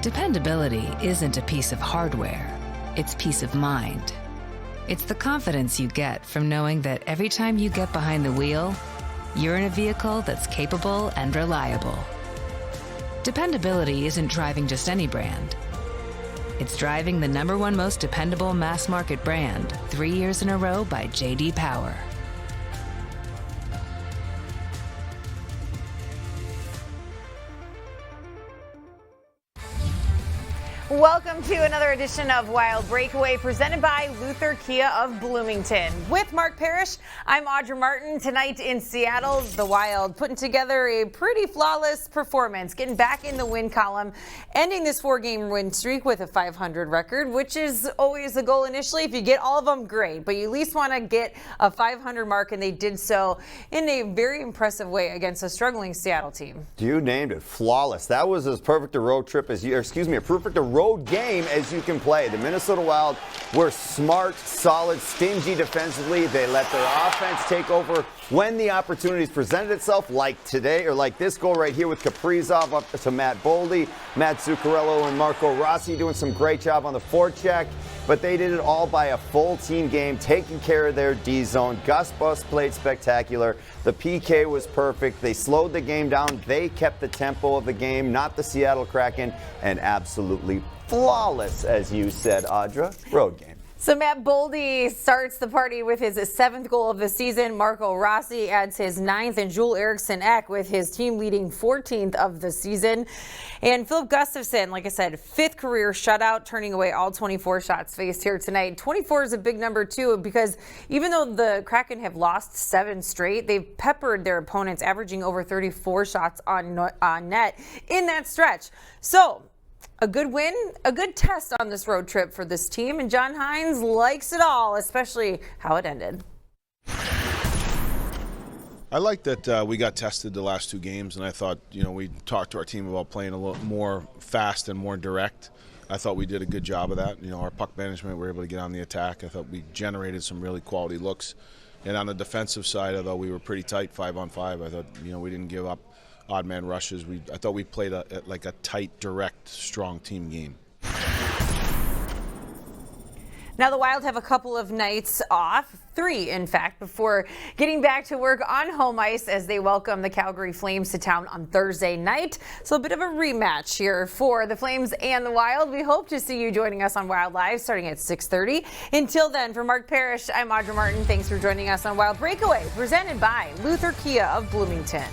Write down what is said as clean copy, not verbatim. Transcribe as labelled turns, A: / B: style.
A: Dependability isn't a piece of hardware, it's peace of mind. It's the confidence you get from knowing that every time you get behind the wheel, you're in a vehicle that's capable and reliable. Dependability isn't driving just any brand. It's driving the #1 most dependable mass market brand 3 years in a row by J.D. Power.
B: Welcome to another edition of Wild Breakaway, presented by Luther Kia of Bloomington. With Mark Parrish, I'm Audra Martin. Tonight in Seattle, the Wild putting together a pretty flawless performance, getting back in the win column, ending this 4-game win streak with a .500 record, which is always the goal initially. If you get all of them, great, but you at least want to get a .500 mark, and they did so in a very impressive way against a struggling Seattle team.
C: You named it, flawless. That was as perfect a road trip as you, a perfect road game as you can play. The Minnesota Wild were smart, solid, stingy defensively. They let their offense take over when the opportunities presented itself, like today, or like this goal right here with Kaprizov up to Matt Boldy, Matt Zuccarello and Marco Rossi doing some great job on the forecheck, but they did it all by a full team game, taking care of their D zone. Gus Bus played spectacular. The PK was perfect. They slowed the game down. They kept the tempo of the game, not the Seattle Kraken, and absolutely flawless, as you said, Audra. Road game.
B: So Matt Boldy starts the party with his 7th goal of the season. Marco Rossi adds his 9th, and Joel Eriksson Ek with his team-leading 14th of the season. And Filip Gustavsson, like I said, 5th career shutout, turning away all 24 shots faced here tonight. 24 is a big number, too, because even though the Kraken have lost 7 straight, they've peppered their opponents, averaging over 34 shots on net in that stretch. So a good win, a good test on this road trip for this team, and John Hynes likes it all, especially how it ended.
D: I like that we got tested the last 2 games, and I thought, we talked to our team about playing a little more fast and more direct. I thought we did a good job of that. Our puck management, we were able to get on the attack. I thought we generated some really quality looks. And on the defensive side, I thought we were pretty tight 5-on-5. I thought, we didn't give up odd man rushes. I thought we played a tight, direct, strong team game.
B: Now the Wild have a couple of nights off, 3 in fact, before getting back to work on home ice as they welcome the Calgary Flames to town on Thursday night. So a bit of a rematch here for the Flames and the Wild. We hope to see you joining us on Wild Live starting at 6:30. Until then, for Mark Parrish, I'm Audra Martin. Thanks for joining us on Wild Breakaway, presented by Luther Kia of Bloomington.